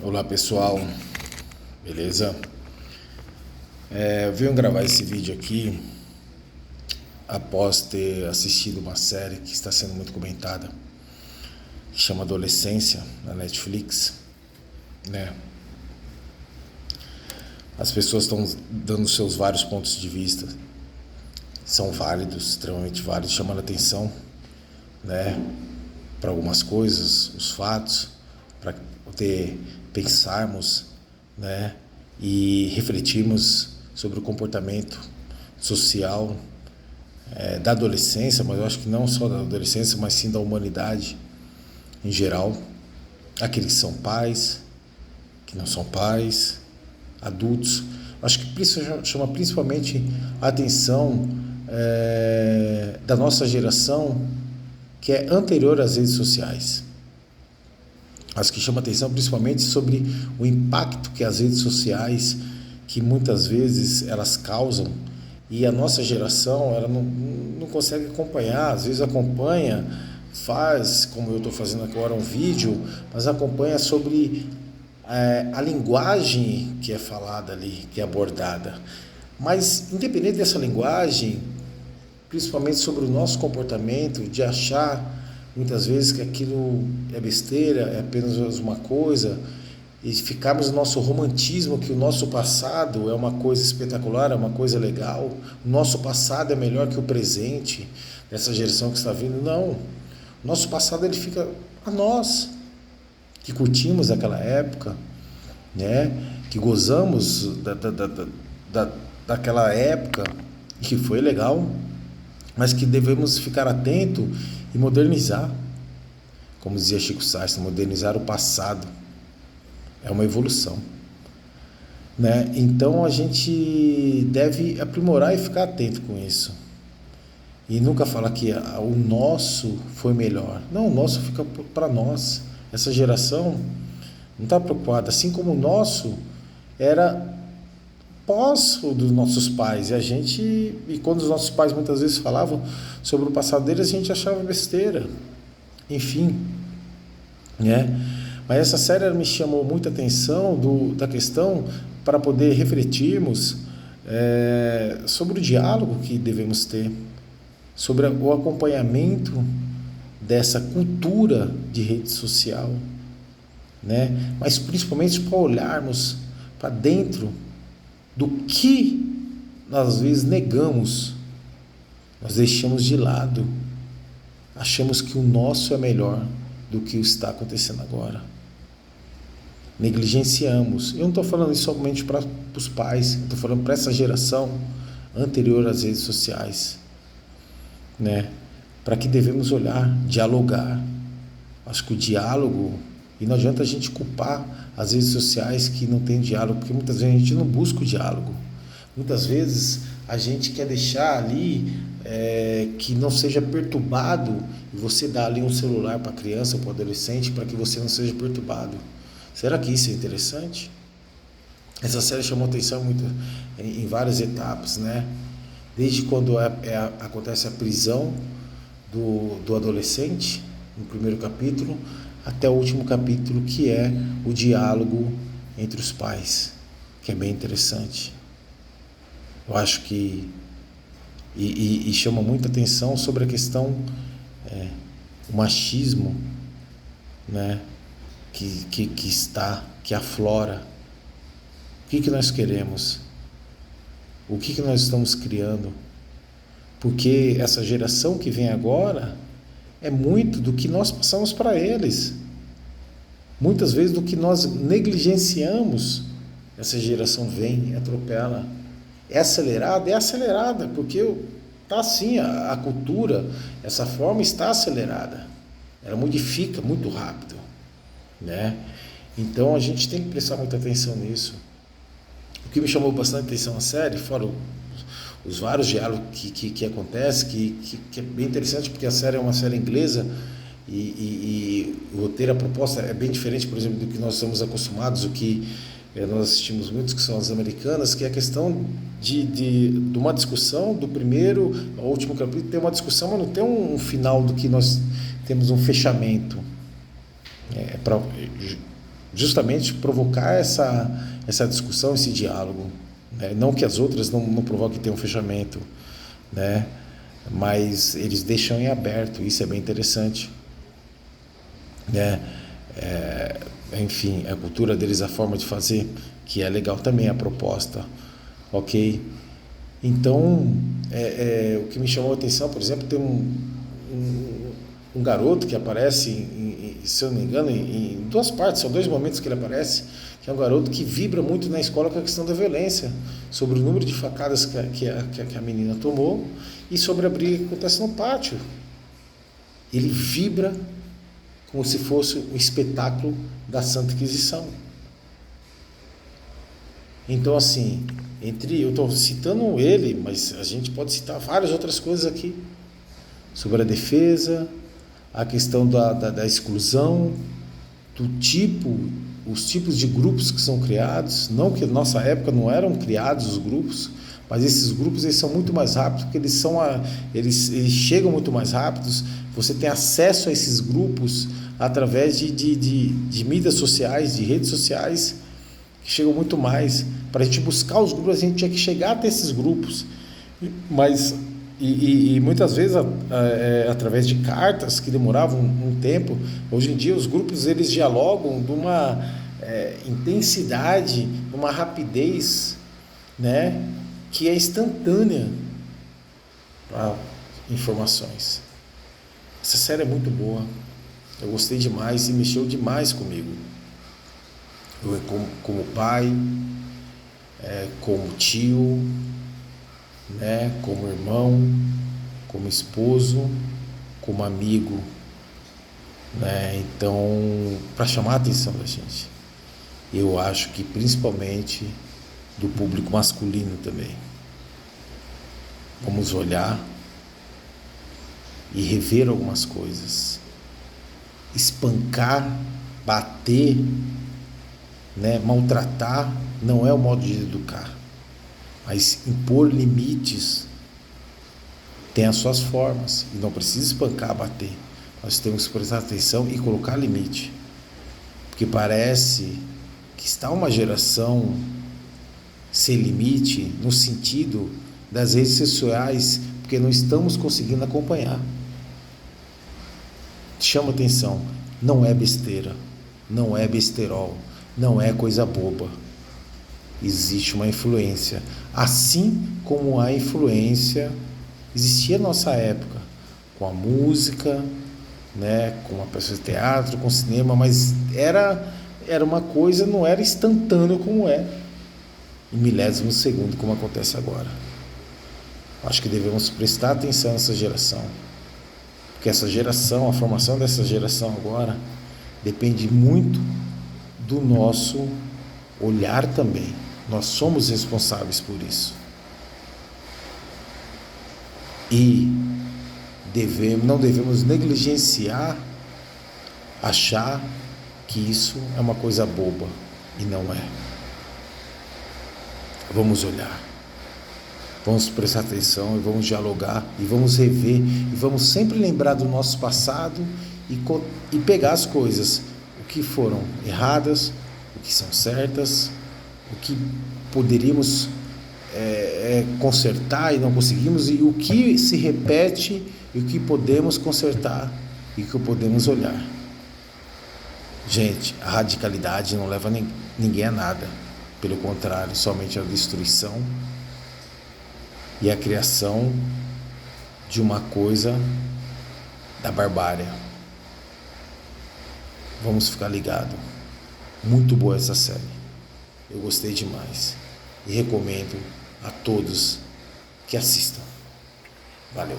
Olá pessoal, beleza? Eu venho gravar esse vídeo aqui após ter assistido uma série que está sendo muito comentada, que chama Adolescência, na Netflix, né? As pessoas estão dando seus vários pontos de vista, são válidos, extremamente válidos, chamando a atenção, né, para algumas coisas, os fatos, para poder pensarmos, né, e refletirmos sobre o comportamento social da adolescência, mas eu acho que não só da adolescência, mas sim da humanidade em geral, aqueles que são pais, que não são pais, adultos. Acho que isso chama principalmente a atenção da nossa geração, que é anterior às redes sociais. Acho que chama atenção principalmente sobre o impacto que as redes sociais, que muitas vezes elas causam, e a nossa geração ela não consegue acompanhar. Às vezes acompanha, faz, como eu estou fazendo agora um vídeo, mas acompanha sobre a linguagem que é falada ali, que é abordada. Mas independente dessa linguagem, principalmente sobre o nosso comportamento, de achar muitas vezes que aquilo é besteira, é apenas uma coisa, e ficarmos no nosso romantismo, que o nosso passado é uma coisa espetacular, é uma coisa legal, o nosso passado é melhor que o presente dessa geração que está vindo. Não, o nosso passado ele fica a nós, que curtimos aquela época, né, que gozamos daquela época, que foi legal, mas que devemos ficar atento e modernizar, como dizia Chico Sainz, modernizar o passado é uma evolução, né? Então a gente deve aprimorar e ficar atento com isso, e nunca falar que o nosso foi melhor. Não, o nosso fica para nós. Essa geração não está preocupada, assim como o nosso era pós dos nossos pais, e quando os nossos pais muitas vezes falavam sobre o passado deles, a gente achava besteira, enfim, né? Mas essa série me chamou muita atenção da questão para poder refletirmos sobre o diálogo que devemos ter, sobre o acompanhamento dessa cultura de rede social, né? Mas principalmente para olharmos para dentro do que nós às vezes negamos, nós deixamos de lado, achamos que o nosso é melhor do que o está acontecendo agora, negligenciamos. Eu não estou falando isso somente para os pais, estou falando para essa geração anterior às redes sociais, né? Para que devemos olhar, dialogar. Acho que o diálogo, e não adianta a gente culpar as redes sociais que não tem diálogo, porque muitas vezes a gente não busca o diálogo. Muitas vezes a gente quer deixar ali que não seja perturbado, e você dá ali um celular para a criança ou para o adolescente para que você não seja perturbado. Será que isso é interessante? Essa série chamou atenção muito em várias etapas, né? Desde quando acontece a prisão do adolescente, no primeiro capítulo, até o último capítulo, que é o diálogo entre os pais, que é bem interessante. Eu acho que e chama muita atenção sobre a questão o machismo, né, que aflora. O que nós queremos? O que nós estamos criando? Porque essa geração que vem agora é muito do que nós passamos para eles. Muitas vezes do que nós negligenciamos, essa geração vem e atropela. É acelerada, porque está assim, a cultura, essa forma está acelerada. Ela modifica muito rápido, né? Então a gente tem que prestar muita atenção nisso. O que me chamou bastante atenção na série, fora os vários diálogos que acontecem, que é bem interessante, porque a série é uma série inglesa, e o roteiro, a proposta é bem diferente, por exemplo, do que nós estamos acostumados, o que nós assistimos muitos, que são as americanas, que é a questão de uma discussão do primeiro ao último capítulo. Tem uma discussão, mas não tem um final do que nós temos um fechamento. justamente provocar essa discussão, esse diálogo, né? Não que as outras não provoquem ter um fechamento, né? Mas eles deixam em aberto, isso é bem interessante, né? Enfim, a cultura deles, a forma de fazer, que é legal também, a proposta, ok? Então, o que me chamou a atenção, por exemplo, tem um garoto que aparece, se eu não me engano, em duas partes, são dois momentos que ele aparece, que é um garoto que vibra muito na escola com a questão da violência, sobre o número de facadas que a menina tomou e sobre a briga que acontece no pátio. Ele vibra como se fosse um espetáculo da Santa Inquisição. Então, assim, eu estou citando ele, mas a gente pode citar várias outras coisas aqui, sobre a defesa, a questão da exclusão, os tipos de grupos que são criados, não que na nossa época não eram criados os grupos, mas esses grupos eles são muito mais rápidos, porque eles chegam muito mais rápidos, você tem acesso a esses grupos através de mídias sociais, de redes sociais, que chegam muito mais. Para a gente buscar os grupos, a gente tinha que chegar até esses grupos, mas e muitas vezes através de cartas que demoravam um tempo. Hoje em dia os grupos eles dialogam de uma intensidade, uma rapidez, né, que é instantânea para informações. Essa série é muito boa, eu gostei demais e mexeu demais comigo. Eu como pai, como tio, né, como irmão, como esposo, como amigo, né? Então, para chamar a atenção da gente, eu acho que principalmente do público masculino também, vamos olhar e rever algumas coisas. Espancar, bater, né, maltratar não é o modo de educar, mas impor limites tem as suas formas, e não precisa espancar, bater. Nós temos que prestar atenção e colocar limite, porque parece que está uma geração sem limite no sentido das redes sociais, porque não estamos conseguindo acompanhar. Chama atenção, não é besteira, não é besterol, não é coisa boba. Existe uma influência, assim como a influência existia na nossa época, com a música, né, com a peça de teatro, com o cinema, mas era uma coisa, não era instantâneo como é, em milésimos de segundo, como acontece agora. Acho que devemos prestar atenção nessa geração, porque essa geração, a formação dessa geração agora, depende muito do nosso olhar também. Nós somos responsáveis por isso. E não devemos negligenciar, achar que isso é uma coisa boba, e não é. Vamos olhar, vamos prestar atenção e vamos dialogar e vamos rever e vamos sempre lembrar do nosso passado e pegar as coisas, o que foram erradas, o que são certas, o que poderíamos consertar e não conseguimos, e o que se repete e o que podemos consertar e o que podemos olhar. Gente, a radicalidade não leva ninguém a nada, pelo contrário, somente a destruição e a criação de uma coisa da barbárie. Vamos ficar ligados. Muito boa essa série, eu gostei demais e recomendo a todos que assistam. Valeu.